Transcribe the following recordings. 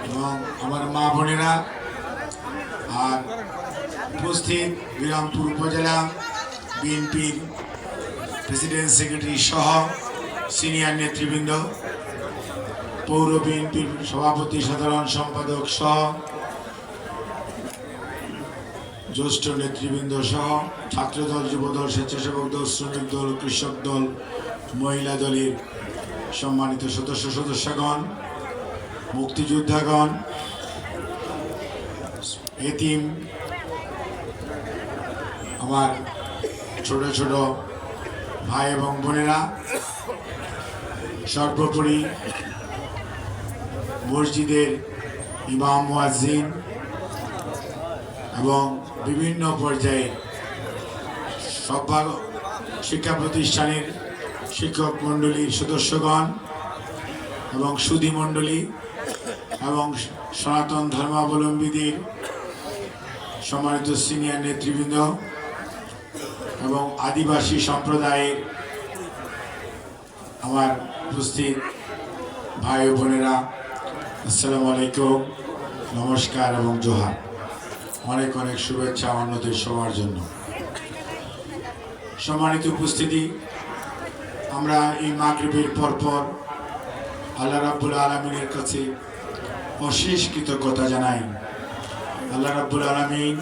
এবং আমার মা বোনেরা আর উপস্থিত বিরামপুর উপজেলা বিএনপির প্রেসিডেন্ট সেক্রেটারি সহ সিনিয়র নেতৃবৃন্দ, পৌর বিএনপির সভাপতি সাধারণ সম্পাদক সহ জ্যেষ্ঠ নেতৃবৃন্দ সহ ছাত্রদল, যুবদল, স্বেচ্ছাসেবক দল, শ্রমিক দল, কৃষক দল, মহিলা দলের সম্মানিত সদস্যগণ, মুক্তিযোদ্ধাগণ, এতিম, আমার ছোট ছোট ভাই এবং বোনেরা, সর্বোপরি মসজিদের ইমাম, মুয়াজ্জিন এবং বিভিন্ন পর্যায়ে সব শিক্ষা প্রতিষ্ঠানের শিক্ষক মণ্ডলীর সদস্যগণ এবং সুধী মণ্ডলী এবং সনাতন ধর্মাবলম্বীদের সম্মানিত সিনিয়র নেতৃবৃন্দ এবং আদিবাসী সম্প্রদায়ের আমার উপস্থিত ভাই ও বোনেরা, আসসালামু আলাইকুম, নমস্কার এবং জোহার। অনেক অনেক শুভেচ্ছা অন্যদের সবার জন্য। সম্মানিত উপস্থিতি, আমরা এই মাগরিবের পরপর আল্লাহ রাব্বুল আলামিনের কাছে অশেষ কৃতজ্ঞতা জানাই। আল্লাহ রাব্বুল আলামিন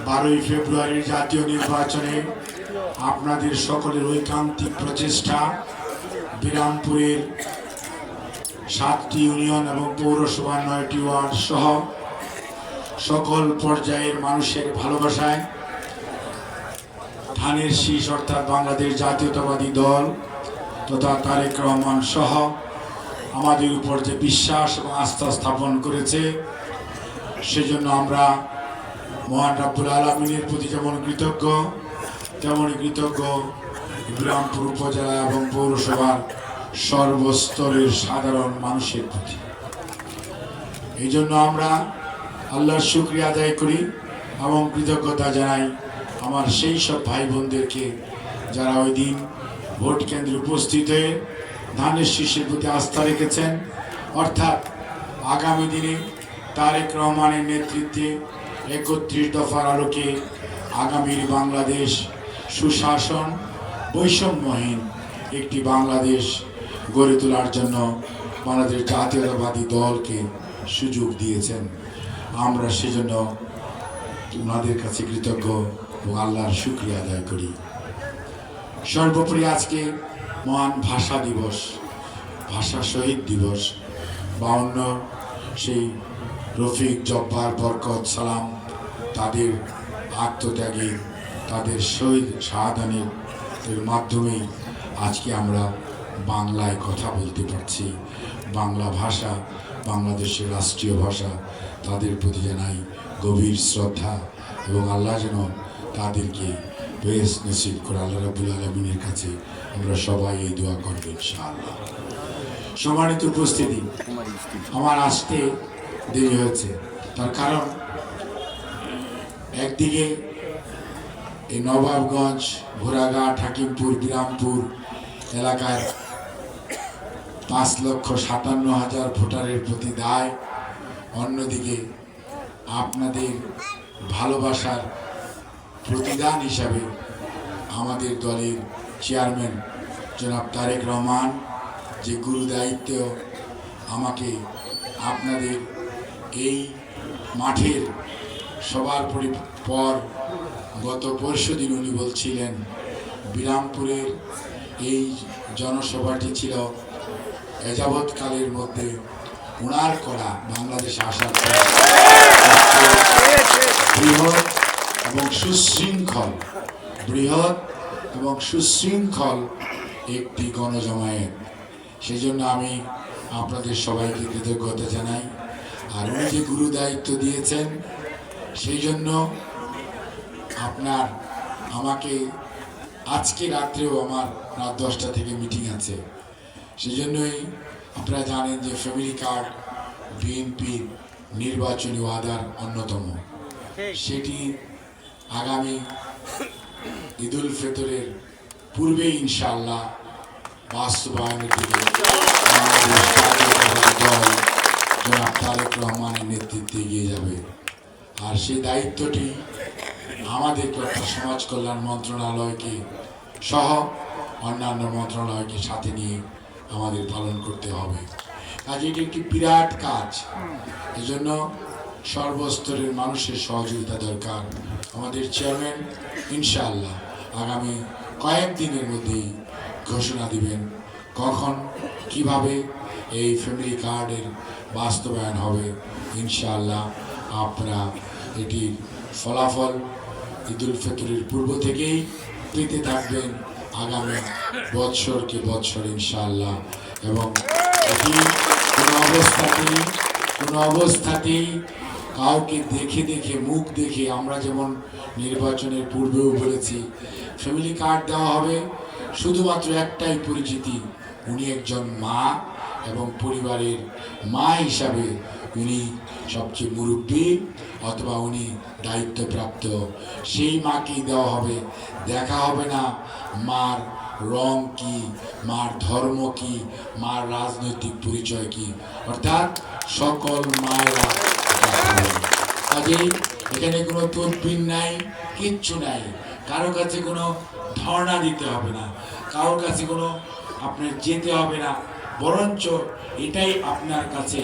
12ই ফেব্রুয়ারির জাতীয় নির্বাচনে আপনাদের সকলের ঐকান্তিক প্রচেষ্টা, বিরামপুরের 7টি ইউনিয়ন এবং পৌরসভার 9টি ওয়ার্ড সহ সকল পর্যায়ের মানুষের ভালোবাসায় ধানের শীষ অর্থাৎ বাংলাদেশ জাতীয়তাবাদী দল তথা তারেক রহমান সহ আমাদের উপর যে বিশ্বাস এবং আস্থা স্থাপন করেছে, সেজন্য আমরা মহান রাব্বুল আলামিনের প্রতি যেমন কৃতজ্ঞ, তেমনই কৃতজ্ঞ বিরামপুর উপজেলা এবং পৌরসভার সর্বস্তরের সাধারণ মানুষের প্রতি। এই জন্য আমরা আল্লাহর শুকরিয়া আদায় করি এবং কৃতজ্ঞতা জানাই আমার সেই সব ভাই বোনদেরকে যারা ওই দিন ভোট কেন্দ্রে উপস্থিত হয়ে ধানের শীষের প্রতি আস্থা রেখেছেন, অর্থাৎ আগামী দিনে তারেক রহমানের নেতৃত্বে 31 দফার আলোকে আগামীর বাংলাদেশ সুশাসন, বৈষম্যহীন একটি বাংলাদেশ গড়ে তোলার জন্য বাংলাদেশ জাতীয়তাবাদী দলকে সুযোগ দিয়েছেন। আমরা সেজন্য ওনাদের কাছে কৃতজ্ঞ ও আল্লাহর শুকরিয়া আদায় করি। সর্বোপরি আজকে মহান ভাষা দিবস, ভাষা শহীদ দিবস। 52 সেই রফিক, জব্বার, বরকত, সালাম তাদের আত্মত্যাগে, তাদের শহীদ শাহাদানের মাধ্যমেই আজকে আমরা বাংলায় কথা বলতে পারছি। বাংলা ভাষা বাংলাদেশের রাষ্ট্রীয় ভাষা। তাদের প্রতি জানাই গভীর শ্রদ্ধা এবং আল্লাহ যেন তাদেরকে বেশ নসিব করে। আল্লাহ রাব্বুল আলামিনের কাছে আমরা সবাই এই দোয়া করব ইনশাআল্লাহ। সম্মানিত উপস্থিতি, আমার আসতে দেরি হয়েছে, তার কারণ একদিকে এই নবাবগঞ্জ, ঘোড়াঘাট, হাকিমপুর, বিরামপুর এলাকার 5,57,000 ভোটারের প্রতি দায়, অন্যদিকে আপনাদের ভালোবাসার প্রতিদান হিসাবে আমাদের দলের চেয়ারম্যান জনাব তারেক রহমান যে গুরু দায়িত্ব আমাকে আপনাদের এই মাঠের সবার পর গত পরশুদিন উনি বলছিলেন বিরামপুরের এই জনসভাটি ছিল এযাবৎকালের মধ্যে ওনার করা বাংলাদেশে আসার বৃহৎ এবং সুশৃঙ্খল একটি গণজমায়েত। সেজন্য আমি আপনাদের সবাইকে কৃতজ্ঞতা জানাই। আর উনি যে গুরু দায়িত্ব দিয়েছেন, সেই জন্য আমাকে আজকে রাত্রেও আমার রাত 10টা থেকে মিটিং আছে। সেই জন্যই আপনারা জানেন যে ফ্যামিলি কার্ড বিএনপির নির্বাচনী ওয়াদার অন্যতম। সেটি আগামী ঈদুল ফিতরের পূর্বে ইনশাআল্লাহ বাস্তবায়নের দিকে দল জনাব তারেক রহমানের নেতৃত্বে এগিয়ে যাবে। আর সেই দায়িত্বটি আমাদেরকে অর্থাৎ সমাজ কল্যাণ মন্ত্রণালয়কে সহ অন্যান্য মন্ত্রণালয়কে সাথে নিয়ে আমাদের পালন করতে হবে। কাজে এটি একটি বিরাট কাজ, এজন্য সর্বস্তরের মানুষের সহযোগিতা দরকার। আমাদের চেয়ারম্যান ইনশাআল্লাহ আগামী কয়েকদিনের মধ্যেই ঘোষণা দিবেন কখন কিভাবে এই ফ্যামিলি কার্ডের বাস্তবায়ন হবে। ইনশাআল্লাহ আপনারা এটির ফলাফল ঈদুল ফিতরের পূর্ব থেকেই পেতে থাকবেন আগামী বৎসরকে বৎসর ইনশাআল্লাহ। এবং এটি কোনো অবস্থাতেই কাউকে দেখে দেখে মুখ দেখে, আমরা যেমন নির্বাচনের পূর্বেও বলেছি ফ্যামিলি কার্ড দেওয়া হবে শুধুমাত্র একটাই পরিচিতি, উনি একজন মা এবং পরিবারের মা হিসাবে উনি সবচেয়ে মুরব্বী অথবা উনি দায়িত্বপ্রাপ্ত, সেই মাকেই দেওয়া হবে। দেখা হবে না মার রং কি, মার ধর্ম কি, মার রাজনৈতিক পরিচয় কি, অর্থাৎ সকল মায়েরা। কাজেই এখানে কোনো তদবির নাই, কিচ্ছু নাই, কারো কাছে কোনো ধর্ণা দিতে হবে না, কারোর কাছে কোনো আপনার যেতে হবে না, বরঞ্চ এটাই আপনার কাছে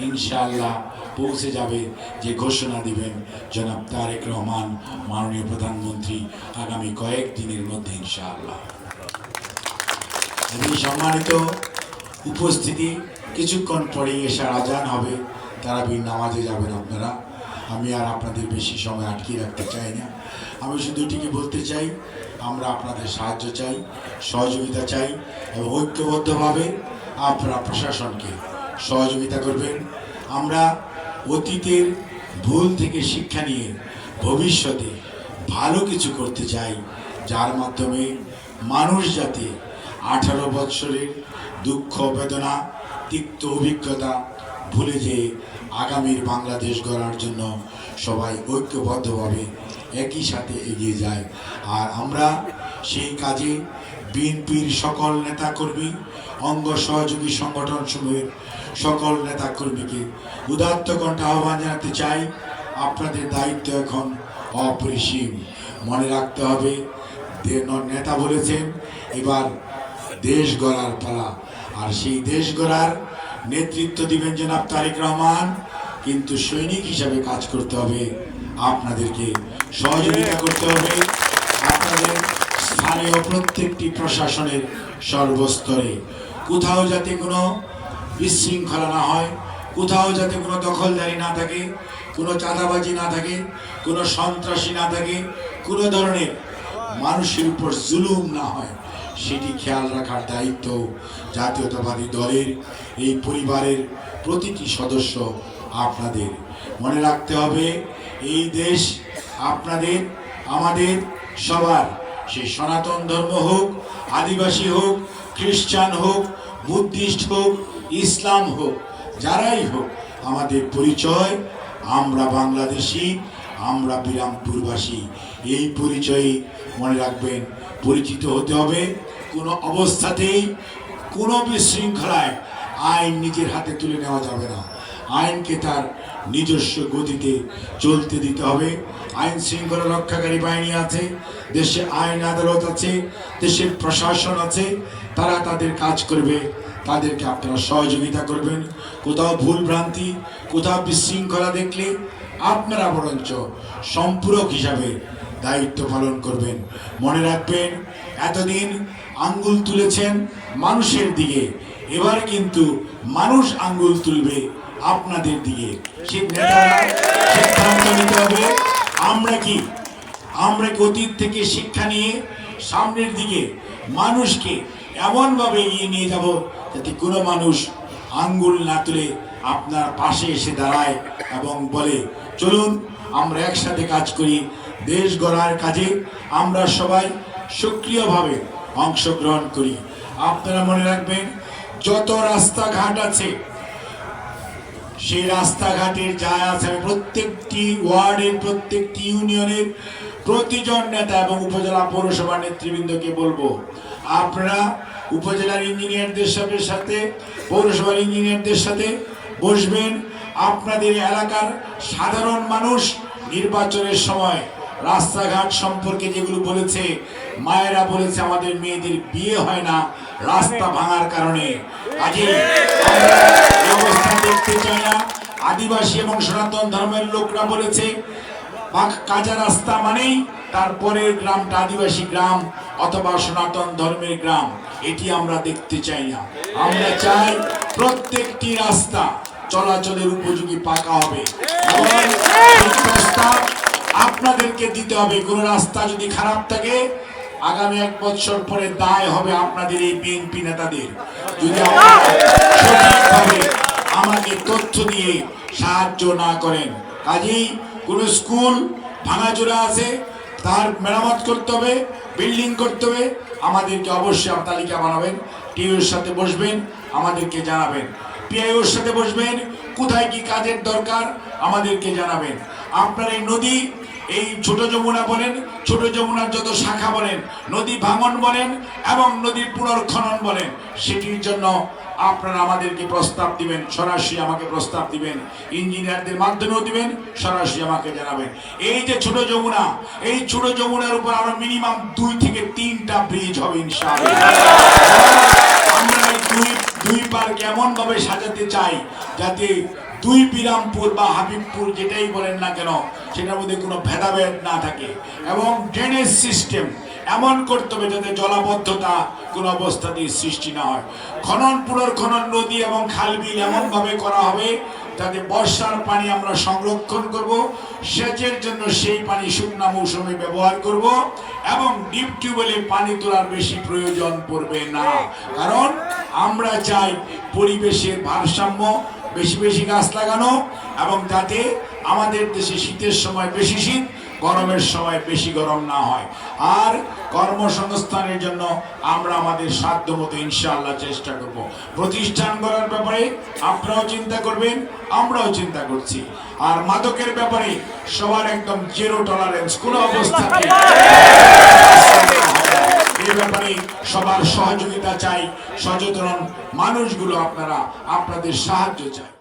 ইনশাআল্লাহ পৌঁছে যাবে যে ঘোষণা দিবেন জনাব তারেক রহমান মাননীয় প্রধানমন্ত্রী আগামী কয়েকদিনের মধ্যে ইনশাআল্লাহ। সম্মানিত উপস্থিতি, কিছুক্ষণ পরে এশার আজান হবে, তারাবির নামাজে যাবেন আপনারা। আমি আর আপনাদের বেশি সময় আটকিয়ে রাখতে চাই না। আমি শুধু এটিকে বলতে চাই আমরা আপনাদের সাহায্য চাই, সহযোগিতা চাই এবং ঐক্যবদ্ধভাবে আপনারা প্রশাসনকে সহযোগিতা করবেন। আমরা অতীতের ভুল থেকে শিক্ষা নিয়ে ভবিষ্যতে ভালো কিছু করতে চাই, যার মাধ্যমে মানুষ যাতে 18 বৎসরের দুঃখ বেদনা তিক্ত অভিজ্ঞতা ভুলে যেয়ে আগামীর বাংলাদেশ গড়ার জন্য সবাই ঐক্যবদ্ধভাবে একই সাথে এগিয়ে যায়। আর আমরা সেই কাজে বিএনপির সকল নেতাকর্মী, অঙ্গ সহযোগী সংগঠনসমূহের সকল নেতাকর্মীকে উদাত্ত কণ্ঠে আহ্বান জানাতে চাই, আপনাদের দায়িত্ব এখন অপরিসীম। মনে রাখতে হবে নেতা বলেছেন এবার দেশ গড়ার পালা, আর সেই দেশ গড়ার নেতৃত্ব দিবেন জনাব তারেক রহমান, কিন্তু সৈনিক হিসাবে কাজ করতে হবে, আপনাদেরকে সহযোগিতা করতে হবে। আপনাদের স্থানীয় প্রত্যেকটি প্রশাসনের সর্বস্তরে কোথাও যাতে কোনো বিশৃঙ্খলা না হয়, কোথাও যাতে কোনো দখলদারি না থাকে, কোনো চাঁদাবাজি না থাকে, কোনো সন্ত্রাসী না থাকে, কোনো ধরনের মানুষের উপর জুলুম না হয়, সেটি খেয়াল রাখার দায়িত্ব জাতীয়তাবাদী দলের এই পরিবারের প্রতিটি সদস্য আপনাদের। মনে রাখতে হবে এই দেশ আপনাদের, আমাদের সবার, সেই সনাতন ধর্ম হোক, আদিবাসী হোক, খ্রিস্টান হোক, বুদ্ধিস্ট হোক, ইসলাম হোক, যারাই হোক, আমাদের পরিচয় আমরা বাংলাদেশি, আমরা বিরামপুরবাসী। এই পরিচয়ে মনে রাখবেন পরিচিত হতে হবে। কোনো অবস্থাতেই কোনো বিশৃঙ্খলায় আইন নিজের হাতে তুলে নেওয়া যাবে না, আইনকে তার নিজস্ব গতিতে চলতে দিতে হবে। আইন শৃঙ্খলা রক্ষাকারী বাহিনী আছে, দেশে আইন আদালত আছে, দেশের প্রশাসন আছে, তারা তাদের কাজ করবে, তাদেরকে আপনারা সহযোগিতা করবেন। কোথাও ভুল ভ্রান্তি, কোথাও বিশৃঙ্খলা দেখলে আপনারা বরঞ্চ সম্পূরক হিসাবে দায়িত্ব পালন করবেন। মনে রাখবেন এতদিন আঙ্গুল তুলেছেন মানুষের দিকে, এবার কিন্তু মানুষ আঙ্গুল তুলবে আপনাদের দিকে। সিদ্ধান্ত নিতে হবে আমরা কি অতীত থেকে শিক্ষা নিয়ে সামনের দিকে মানুষকে এমনভাবে এগিয়ে নিয়ে যাব যাতে কোনো মানুষ আঙ্গুল না তুলে আপনার পাশে এসে দাঁড়ায় এবং বলে চলুন আমরা একসাথে কাজ করি, দেশ গড়ার কাজে আমরা সবাই সক্রিয়ভাবে অংশগ্রহণ করি। আপনারা মনে রাখবেন যত রাস্তাঘাট আছে সেই রাস্তাঘাটের যা আছে প্রত্যেকটি ওয়ার্ডের, প্রত্যেকটি ইউনিয়নের প্রতিজন নেতা এবং উপজেলা পৌরসভা নেতৃবৃন্দকে বলবো আপনারা উপজেলার ইঞ্জিনিয়ারদের সাথে, পৌরসভার ইঞ্জিনিয়ারদের সাথে বসবেন। আপনাদের এলাকার সাধারণ মানুষ নির্বাচনের সময় রাস্তাঘাট সম্পর্কে যেগুলো বলেছে, মায়েরা বলেছে আমাদের মেয়েদের বিয়ে হয় না রাস্তা ভাঙার কারণে। কাজেই আমরা এই অবস্থা দেখতে চাই না। আদিবাসী এবং সনাতন ধর্মের লোকরা বলেছে কাঁচা রাস্তা মানেই তারপরের গ্রামটা আদিবাসী গ্রাম অথবা সনাতন ধর্মের গ্রাম, এটি আমরা দেখতে চাই না। আমরা চাই প্রত্যেকটি রাস্তা চলাচলের উপযোগী পাকা হবে এবং প্রস্তাব আপনাদেরকে দিতে হবে। কোন রাস্তা যদি খারাপ থাকে আগামী 1 বছর পরে দায় হবে আপনাদের এই বিএনপি নেতাদের। যদি সঠিকভাবে আমাকে তথ্য দিয়ে সাহায্য না করেন, কাজেই কোন স্কুল ভাঙাচোরা আছে তার মেরামত করতে হবে, বিল্ডিং করতে হবে, আমাদেরকে অবশ্যই তালিকা বানাবেন। টিওর সাথে বসবেন, আমাদেরকে জানাবেন। পিআইওর সাথে বসবেন, কোথায় কি কাজের দরকার আমাদেরকে জানাবেন। আপনার এই নদী, এই ছোট যমুনা বলেন, ছোট যমুনার যত শাখা বলেন, নদী ভাঙন বলেন এবং নদীর পুনর্খনন বলেন, সেটির জন্য আপনারা আমাদেরকে প্রস্তাব দিবেন, সরাসরি আমাকে প্রস্তাব দিবেন, ইঞ্জিনিয়ারদের মাধ্যমেও দিবেন, সরাসরি আমাকে জানাবেন। এই যে ছোট যমুনা, এই ছোট যমুনার উপর আরো মিনিমাম 2 থেকে 3টা ব্রিজ হবে ইনশাআল্লাহ। আমরা দুই পার্ক এমন ভাবে সাজাতে চাই যাতে 2 বিরামপুর বা হাবিবপুর যেটাই বলেন না কেন সেটার মধ্যে কোনো ভেদাভেদ না থাকে এবং ড্রেনেজ সিস্টেম এমন করতে হবে যাতে জলাবদ্ধতা কোনো অবস্থাতেই সৃষ্টি না হয়। খনন পুনর্খনন নদী এবং খালবিল এমন ভাবে করা হবে যাতে বর্ষার পানি আমরা সংরক্ষণ করব, সেচের জন্য সেই পানি শুকনা মৌসুমে ব্যবহার করব এবং ডিপ টিউবওয়েলে পানি তোলার বেশি প্রয়োজন পড়বে না। কারণ আমরা চাই পরিবেশের ভারসাম্য, বেশি বেশি গাছ লাগানো এবং যাতে আমাদের দেশে শীতের সময় বেশি শীত, গরমের সময় বেশি গরম না হয়। আর কর্মসংস্থানের জন্য আমরা আমাদের সাধ্যমতো ইনশাআল্লাহ চেষ্টা করব। প্রতিষ্ঠান করার ব্যাপারে আপনারাও চিন্তা করবেন, আমরাও চিন্তা করছি। আর মাদকের ব্যাপারে সবার একদম 0 টলারেন্স, কোনো অবস্থাতে এই ব্যাপারে সবার সহযোগিতা চাই। সচেতন মানুষগুলো আপনারা, আপনাদের সাহায্য চাই।